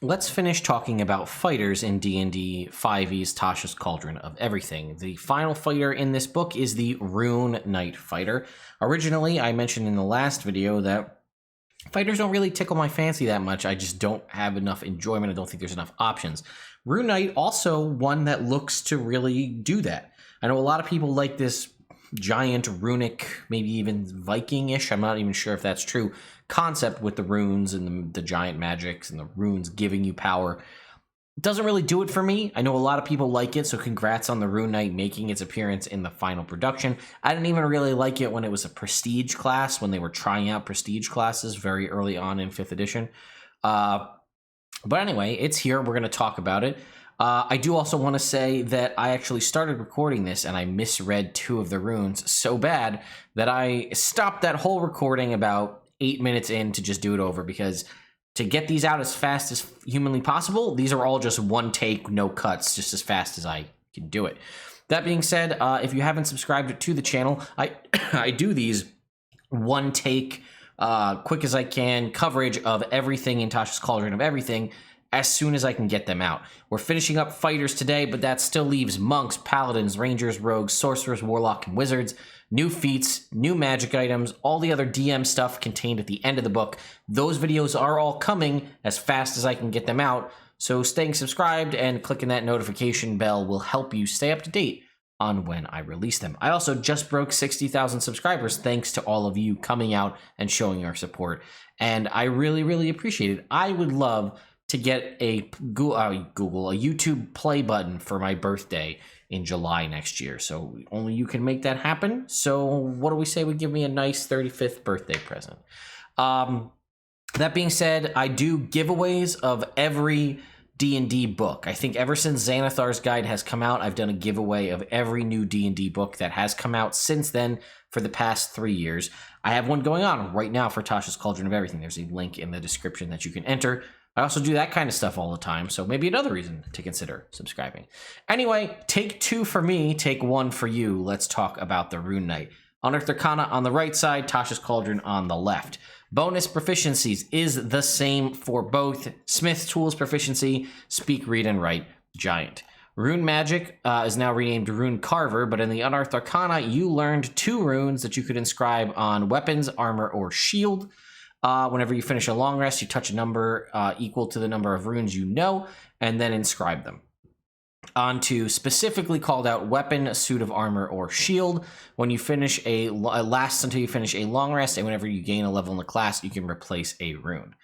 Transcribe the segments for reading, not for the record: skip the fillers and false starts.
let's finish talking about fighters in D&D 5e's Tasha's Cauldron of Everything. The final fighter in this book is the Rune Knight Fighter. Originally, I mentioned in the last video that fighters don't really tickle my fancy that much. I just don't have enough enjoyment. I don't think there's enough options. Rune Knight also one that looks to really do that. I know a lot of people like this giant runic, maybe even Viking-ish, I'm not even sure if that's true, concept with the runes and the giant magics and the runes giving you power. It doesn't really do it for me. I know a lot of people like it, so congrats on the Rune Knight making its appearance in the final production. I didn't even really like it when it was a prestige class, when they were trying out prestige classes very early on in 5th edition. But anyway, it's here. We're going to talk about it. I do also want to say that I actually started recording this and I misread 2 of the runes so bad that I stopped that whole recording about 8 minutes in to just do it over, because to get these out as fast as humanly possible, these are all just one take, no cuts, just as fast as I can do it. That being said, if you haven't subscribed to the channel, I do these one take, quick as I can coverage of everything in Tasha's Cauldron of Everything as soon as I can get them out. We're finishing up fighters today, but that still leaves monks, paladins, rangers, rogues, sorcerers, warlock, and wizards. New feats, new magic items, all the other DM stuff contained at the end of the book. Those videos are all coming as fast as I can get them out, so staying subscribed and clicking that notification bell will help you stay up to date on when I release them. I also just broke 60,000 subscribers thanks to all of you coming out and showing your support, and I really, really appreciate it. I would love to get a YouTube play button for my birthday in July next year. So only you can make that happen. So what do we say we give me a nice 35th birthday present? That being said, I do giveaways of every D&D book. I think ever since Xanathar's Guide has come out, I've done a giveaway of every new D&D book that has come out since then for the past 3 years. I have one going on right now for Tasha's Cauldron of Everything. There's a link in the description that you can enter. I also do that kind of stuff all the time, so maybe another reason to consider subscribing. Anyway, take 2 for me, take 1 for you. Let's talk about the Rune Knight. Unearthed Arcana on the right side, Tasha's Cauldron on the left. Bonus proficiencies is the same for both. Smith Tools proficiency, Speak, Read, and Write, Giant. Rune Magic is now renamed Rune Carver, but in the Unearthed Arcana, you learned 2 runes that you could inscribe on weapons, armor, or shield. Whenever you finish a long rest, you touch a number equal to the number of runes you know, and then inscribe them. Onto specifically called out weapon, suit of armor, or shield. When you finish it lasts until you finish a long rest, and whenever you gain a level in the class, you can replace a rune.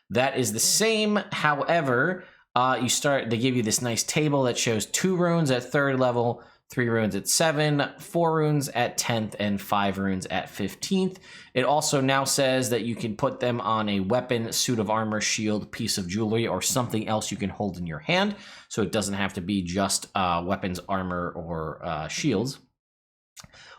That is the same, however, they give you this nice table that shows 2 runes at 3rd level, 3 runes at 7, 4 runes at 10th, and 5 runes at 15th. It also now says that you can put them on a weapon, suit of armor, shield, piece of jewelry, or something else you can hold in your hand. So it doesn't have to be just weapons, armor, or shields.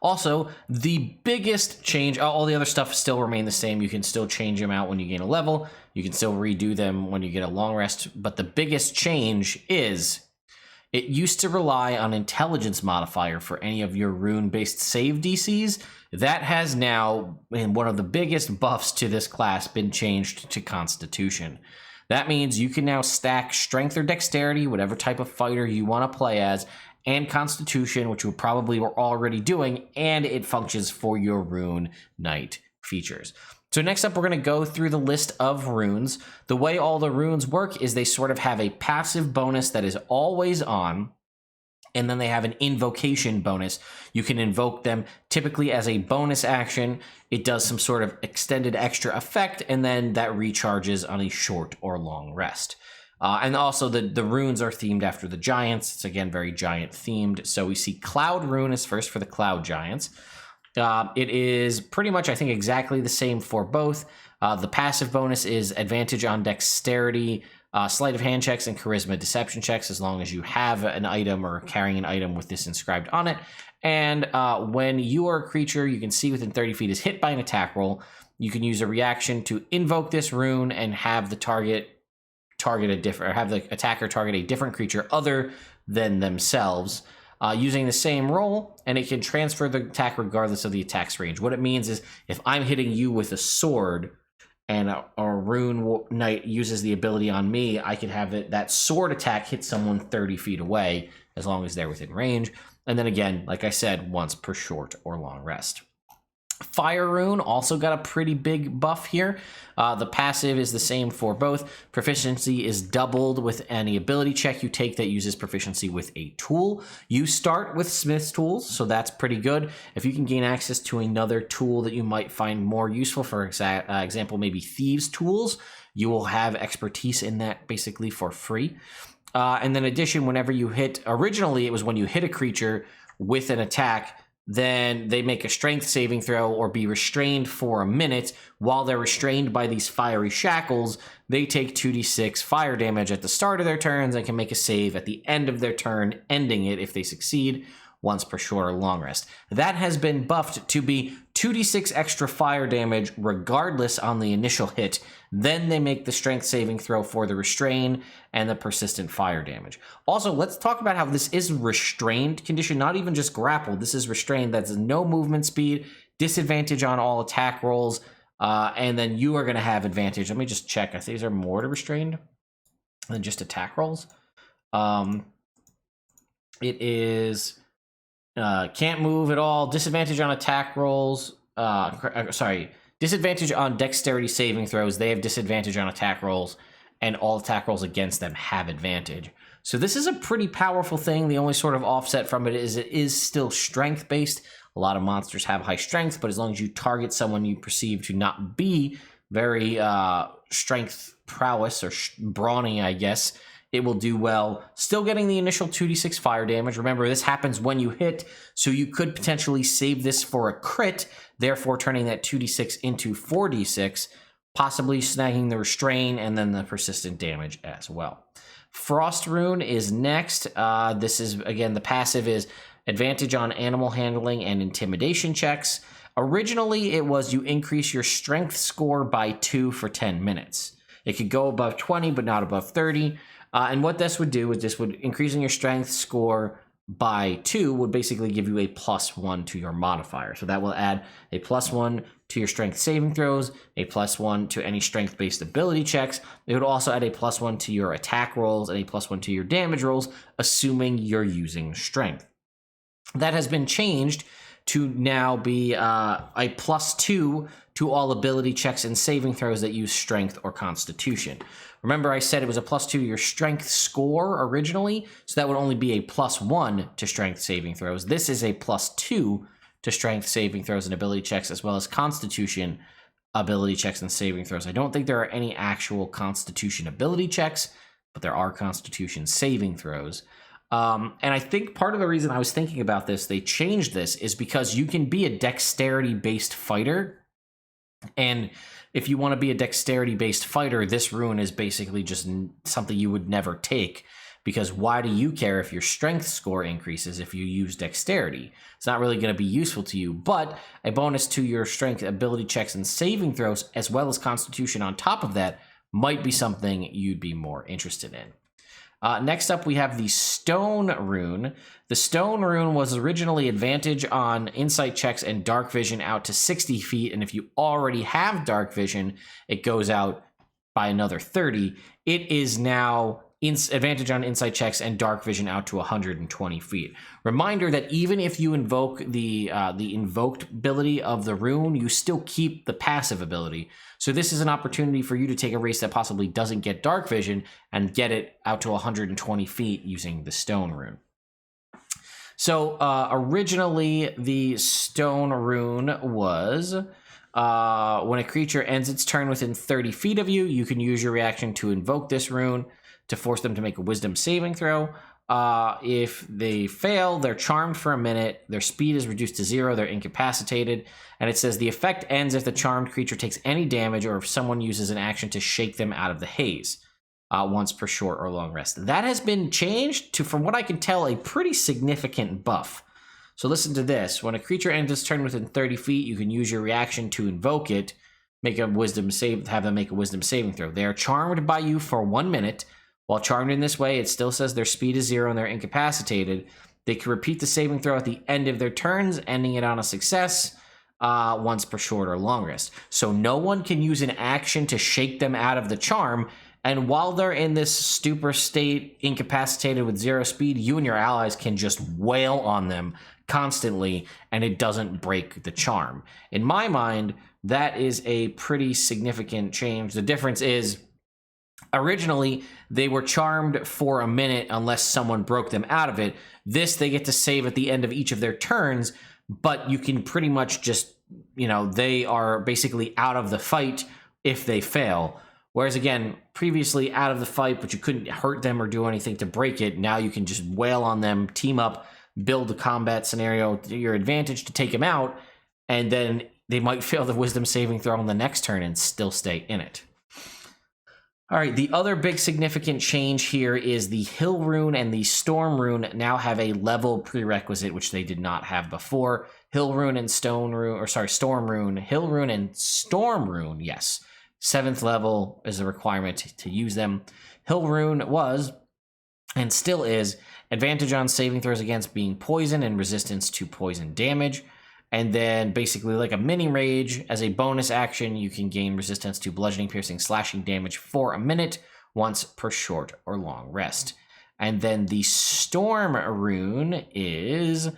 Also, the biggest change, all the other stuff still remain the same. You can still change them out when you gain a level. You can still redo them when you get a long rest. But the biggest change is it used to rely on intelligence modifier for any of your rune-based save DCs. That has now, in one of the biggest buffs to this class, been changed to Constitution. That means you can now stack Strength or Dexterity, whatever type of fighter you want to play as, and Constitution, which you probably were already doing, and it functions for your Rune Knight features. So next up, we're going to go through the list of runes. The way all the runes work is they sort of have a passive bonus that is always on, and then they have an invocation bonus. You can invoke them typically as a bonus action. It does some sort of extended extra effect, and then that recharges on a short or long rest. And also the runes are themed after the giants. It's again very giant themed. So we see Cloud Rune is first for the Cloud Giants. It is pretty much, I think, exactly the same for both. The passive bonus is advantage on dexterity, sleight of hand checks, and charisma deception checks, as long as you have an item or carrying an item with this inscribed on it. And when you are a creature you can see within 30 feet is hit by an attack roll, you can use a reaction to invoke this rune and have the have the attacker target a different creature other than themselves. Using the same roll, and it can transfer the attack regardless of the attack's range. What it means is if I'm hitting you with a sword and a Rune Knight uses the ability on me, I can have that sword attack hit someone 30 feet away as long as they're within range. And then again, like I said, once per short or long rest. Fire Rune also got a pretty big buff here. The passive is the same for both. Proficiency is doubled with any ability check you take that uses proficiency with a tool. You start with Smith's tools, so that's pretty good. If you can gain access to another tool that you might find more useful, for example, maybe Thieves' tools, you will have expertise in that basically for free. And then in addition, whenever you hit, originally it was when you hit a creature with an attack, then they make a strength saving throw or be restrained for a minute. While they're restrained by these fiery shackles, they take 2d6 fire damage at the start of their turns and can make a save at the end of their turn, ending it if they succeed, once per short or long rest. That has been buffed to be 2d6 extra fire damage regardless on the initial hit. Then they make the strength saving throw for the restrain and the persistent fire damage. Also, let's talk about how this is restrained condition, not even just grappled. This is restrained. That's no movement speed, disadvantage on all attack rolls, and then you are going to have advantage. Let me just check. I think these are more to restrained than just attack rolls. It is... can't move at all. Disadvantage on attack rolls. Disadvantage on dexterity saving throws. They have disadvantage on attack rolls, and all attack rolls against them have advantage. So this is a pretty powerful thing. The only sort of offset from it is still strength based. A lot of monsters have high strength, but as long as you target someone you perceive to not be very strength prowess or brawny, I guess, it will do well. Still getting the initial 2d6 fire damage. Remember, this happens when you hit, so you could potentially save this for a crit, therefore turning that 2d6 into 4d6, possibly snagging the restrain and then the persistent damage as well. Frost Rune is next. This is, again, the passive is advantage on animal handling and intimidation checks. Originally, it was you increase your strength score by 2 for 10 minutes. It could go above 20, but not above 30. And what this would do is this would increasing your strength score by 2 would basically give you a +1 to your modifier. So that will add a +1 to your strength saving throws, a +1 to any strength-based ability checks. It would also add a +1 to your attack rolls and a +1 to your damage rolls, assuming you're using strength. That has been changed to now be a +2 to all ability checks and saving throws that use strength or constitution. Remember, I said it was a +2 to your strength score originally, so that would only be a +1 to strength saving throws. This is a +2 to strength saving throws and ability checks, as well as constitution ability checks and saving throws. I don't think there are any actual constitution ability checks, but there are constitution saving throws. And I think part of the reason I was thinking about this, they changed this, is because you can be a dexterity-based fighter. And if you want to be a dexterity-based fighter, this rune is basically just something you would never take. Because why do you care if your strength score increases if you use dexterity? It's not really going to be useful to you. But a bonus to your strength ability checks and saving throws, as well as constitution on top of that, might be something you'd be more interested in. Next up, we have the Stone Rune. The Stone Rune was originally advantage on insight checks and dark vision out to 60 feet, and if you already have dark vision, it goes out by another 30. It is now advantage on insight checks and dark vision out to 120 feet. Reminder that even if you invoke the invoked ability of the rune, you still keep the passive ability. So this is an opportunity for you to take a race that possibly doesn't get dark vision and get it out to 120 feet using the Stone Rune. So originally the Stone Rune was when a creature ends its turn within 30 feet of you, you can use your reaction to invoke this rune to force them to make a wisdom saving throw. If they fail, they're charmed for a minute, their speed is reduced to 0, they're incapacitated, and it says the effect ends if the charmed creature takes any damage or if someone uses an action to shake them out of the haze, once per short or long rest. That has been changed to, from what I can tell, a pretty significant buff. So listen to this. When a creature ends its turn within 30 feet, you can use your reaction to invoke it, make a wisdom save, have them make a wisdom saving throw. They are charmed by you for 1 minute. While charmed in this way, it still says their speed is 0 and they're incapacitated. They can repeat the saving throw at the end of their turns, ending it on a success. once per short or long rest. So no one can use an action to shake them out of the charm. And while they're in this stupor state, incapacitated with 0 speed, you and your allies can just wail on them constantly, and it doesn't break the charm. In my mind, that is a pretty significant change. The difference is, originally, they were charmed for a minute unless someone broke them out of it. This, they get to save at the end of each of their turns, but you can pretty much just, they are basically out of the fight if they fail. Whereas, again, previously out of the fight, but you couldn't hurt them or do anything to break it. Now you can just wail on them, team up, build a combat scenario to your advantage to take them out, and then they might fail the wisdom saving throw on the next turn and still stay in it. All right, the other big significant change here is the Hill Rune and the Storm Rune now have a level prerequisite, which they did not have before. Storm Rune and Storm Rune, yes. 7th level is a requirement to use them. Hill Rune was, and still is, advantage on saving throws against being poisoned and resistance to poison damage. And then basically like a mini rage, as a bonus action, you can gain resistance to bludgeoning, piercing, slashing damage for a minute once per short or long rest. And then the Storm Rune is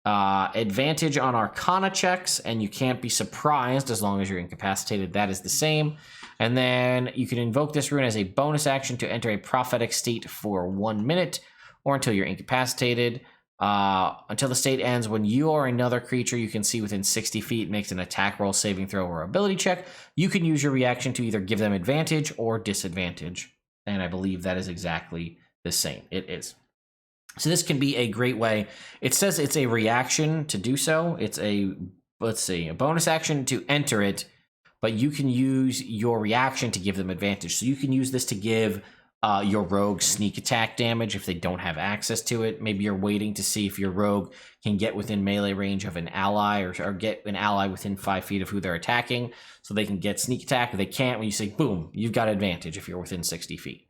advantage on Arcana checks, and you can't be surprised as long as you're incapacitated. That is the same. And then you can invoke this rune as a bonus action to enter a prophetic state for 1 minute, or until you're incapacitated. Until the state ends, when you or another creature you can see within 60 feet makes an attack roll, saving throw, or ability check, you can use your reaction to either give them advantage or disadvantage. And I believe that is exactly the same. It is. So this can be a great way. It says it's a reaction to do so. It's a bonus action to enter it, but you can use your reaction to give them advantage. So you can use this to give your rogue sneak attack damage if they don't have access to it. Maybe you're waiting to see if your rogue can get within melee range of an ally, or get an ally within 5 feet of who they're attacking, so they can get sneak attack. If they can't, when you say boom, you've got advantage if you're within 60 feet.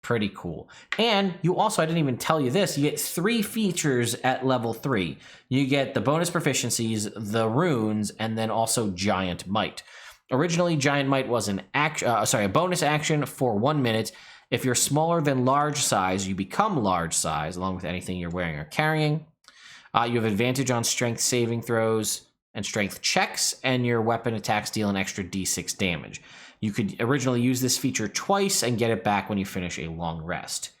Pretty cool. And you also, I didn't even tell you this, you get 3 features at level 3. You get the bonus proficiencies, the runes, and then also Giant Might. Originally, Giant Might was a bonus action for 1 minute. If you're smaller than large size, you become large size, along with anything you're wearing or carrying. You have advantage on strength saving throws and strength checks, and your weapon attacks deal an extra d6 damage. You could originally use this feature twice and get it back when you finish a long rest.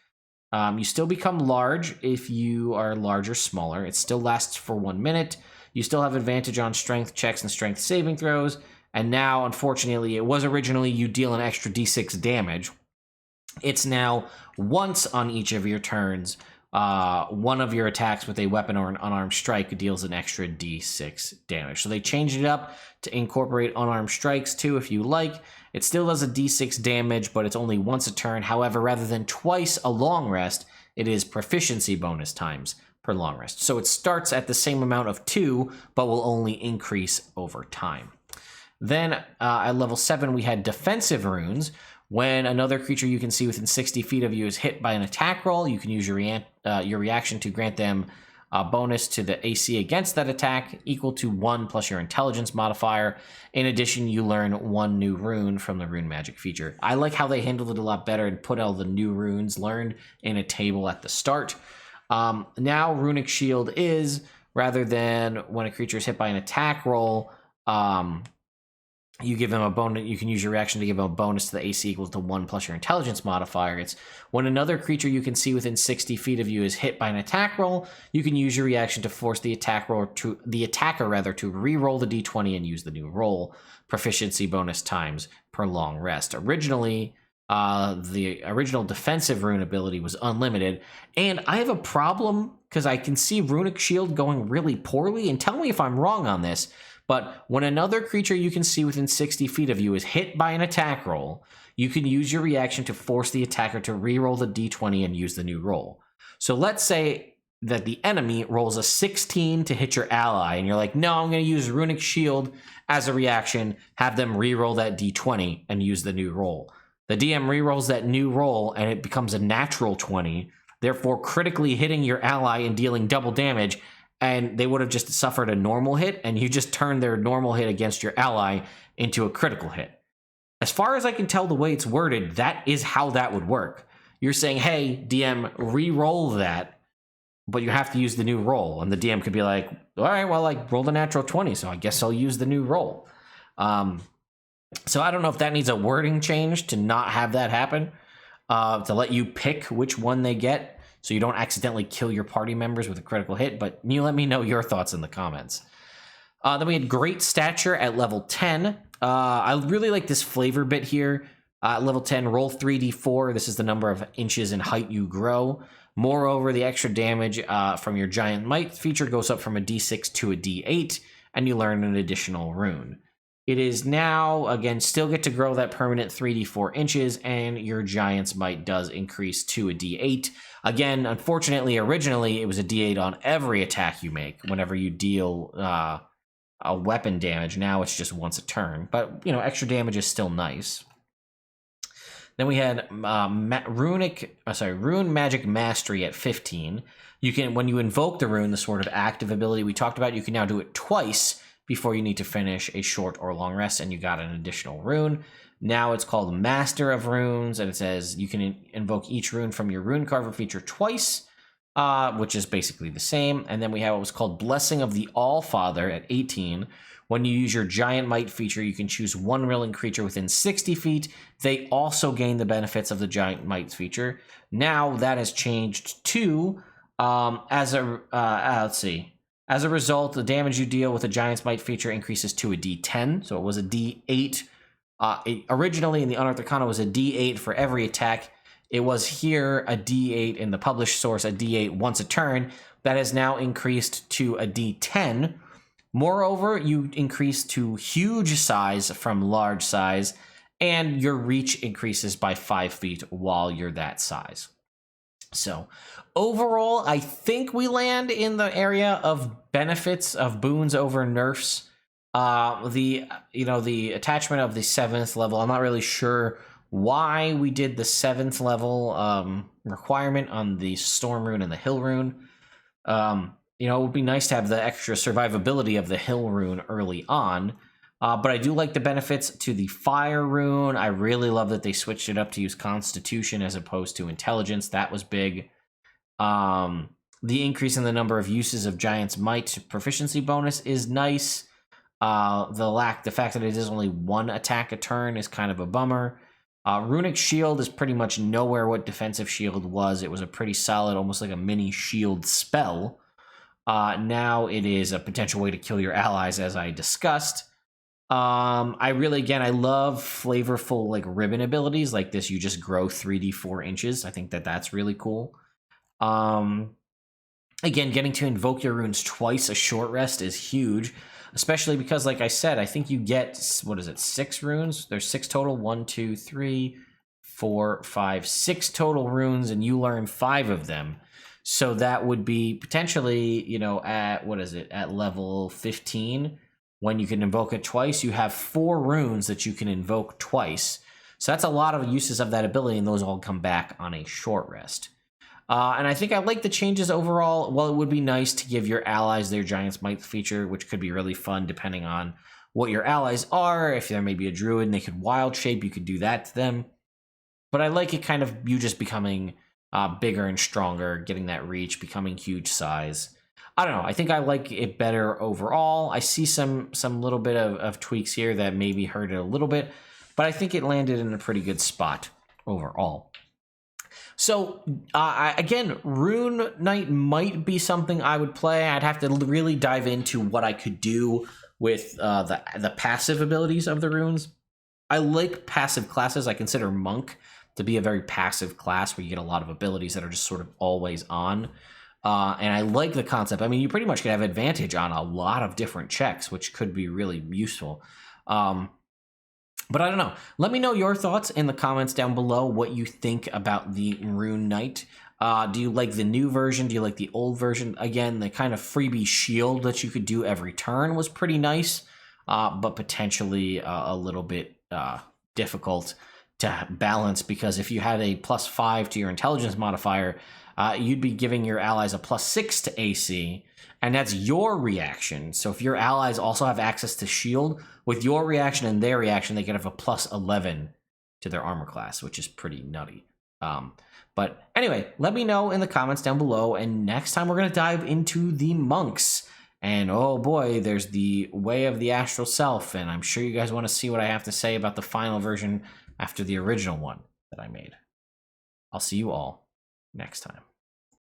You still become large if you are large or smaller. It still lasts for 1 minute. You still have advantage on strength checks and strength saving throws. And now, unfortunately, it was originally you deal an extra d6 damage. It's now once on each of your turns. One of your attacks with a weapon or an unarmed strike deals an extra d6 damage. So they changed it up to incorporate unarmed strikes too if you like. It still does a d6 damage, but it's only once a turn. However, rather than twice a long rest, it is proficiency bonus times per long rest. So it starts at the same amount of 2, but will only increase over time. Then at level 7, we had defensive runes. When another creature you can see within 60 feet of you is hit by an attack roll, you can use your reaction to grant them a bonus to the AC against that attack equal to 1 plus your intelligence modifier. In addition, you learn 1 new rune from the rune magic feature. I like how they handled it a lot better and put all the new runes learned in a table at the start. Now Runic Shield is, rather than when a creature is hit by an attack roll, you give them a bonus. You can use your reaction to give them a bonus to the AC equals to 1 plus your intelligence modifier. It's when another creature you can see within 60 feet of you is hit by an attack roll, you can use your reaction to force the attacker to re-roll the d20 and use the new roll. Proficiency bonus times per long rest. Originally, the original defensive rune ability was unlimited, and I have a problem because I can see Runic Shield going really poorly, and tell me if I'm wrong on this. But when another creature you can see within 60 feet of you is hit by an attack roll, you can use your reaction to force the attacker to re-roll the d20 and use the new roll. So let's say that the enemy rolls a 16 to hit your ally, and you're like, no, I'm going to use Runic Shield as a reaction, have them re-roll that d20 and use the new roll. The DM re-rolls that new roll, and it becomes a natural 20, therefore critically hitting your ally and dealing double damage, and they would have just suffered a normal hit, and you just turned their normal hit against your ally into a critical hit. As far as I can tell the way it's worded, that is how that would work. You're saying, hey, DM, re-roll that, but you have to use the new roll. And the DM could be like, all right, well, I rolled a natural 20, so I guess I'll use the new roll. So I don't know if that needs a wording change to not have that happen, to let you pick which one they get so you don't accidentally kill your party members with a critical hit. But you let me know your thoughts in the comments. Then we had Great Stature at level 10. I really like this flavor bit here. Level 10, roll 3d4. This is the number of inches in height you grow. Moreover, the extra damage from your Giant Might feature goes up from a d6 to a d8, and you learn an additional rune. It is now, again, still get to grow that permanent 3d4 inches, and your Giant's Might does increase to a d8. Again, unfortunately, originally, it was a d8 on every attack you make whenever you deal a weapon damage. Now it's just once a turn, but, extra damage is still nice. Then we had Rune Magic Mastery at 15. You can, when you invoke the rune, the sort of active ability we talked about, you can now do it twice before you need to finish a short or long rest, and you got an additional rune. Now it's called Master of Runes, and it says you can invoke each rune from your Rune Carver feature twice, which is basically the same. And then we have what was called Blessing of the All-Father at 18. When you use your Giant Might feature, you can choose one willing creature within 60 feet. They also gain the benefits of the Giant Might feature. Now that has changed to, as a result, the damage you deal with a Giant's Might feature increases to a d10. So it was a d8. Originally in the Unearthed Arcana was a d8 for every attack. It was here a d8 in the published source, a d8 once a turn. That has now increased to a d10. Moreover, you increase to huge size from large size, and your reach increases by 5 feet while you're that size. So overall, I think we land in the area of benefits of boons over nerfs. The attachment of the 7th level, I'm not really sure why we did the 7th level requirement on the Storm Rune and the Hill Rune. It would be nice to have the extra survivability of the Hill Rune early on. But I do like the benefits to the Fire Rune. I really love that they switched it up to use Constitution as opposed to Intelligence. That was big. The increase in the number of uses of Giant's Might proficiency bonus is nice. The fact that it is only one attack a turn is kind of a bummer. Runic Shield is pretty much nowhere what Defensive Shield was. It was a pretty solid, almost like a mini shield spell. Now it is a potential way to kill your allies, as I discussed. I love flavorful like ribbon abilities like this. You just grow 3d4 inches. I think that's really cool. Again, getting to invoke your runes twice a short rest is huge, especially because, like I said, I think you get, 6 runes? There's 6 total. 1, 2, 3, 4, 5, 6 total runes, and you learn 5 of them. So that would be potentially, at level 15, when you can invoke it twice, you have 4 runes that you can invoke twice. So that's a lot of uses of that ability, and those all come back on a short rest. And I think I like the changes overall. Well, it would be nice to give your allies their Giant's Might feature, which could be really fun depending on what your allies are. If there may be a druid and they could wild shape, you could do that to them. But I like it kind of you just becoming bigger and stronger, getting that reach, becoming huge size. I don't know. I think I like it better overall. I see some little bit of tweaks here that maybe hurt it a little bit, but I think it landed in a pretty good spot overall. So, again, Rune Knight might be something I would play. I'd have to really dive into what I could do with the passive abilities of the runes. I like passive classes. I consider Monk to be a very passive class where you get a lot of abilities that are just sort of always on. And I like the concept. I mean, you pretty much could have advantage on a lot of different checks, which could be really useful. But I don't know. Let me know your thoughts in the comments down below, what you think about the Rune Knight. Do you like the new version? Do you like the old version? Again, the kind of freebie shield that you could do every turn was pretty nice, but potentially a little bit difficult to balance, because if you had a +5 to your intelligence modifier, you'd be giving your allies a +6 to AC, and that's your reaction. So if your allies also have access to shield, with your reaction and their reaction, they could have a +11 to their armor class, which is pretty nutty. But anyway, let me know in the comments down below, and next time we're going to dive into the monks. And oh boy, there's the Way of the Astral Self, and I'm sure you guys want to see what I have to say about the final version after the original one that I made. I'll see you all next time.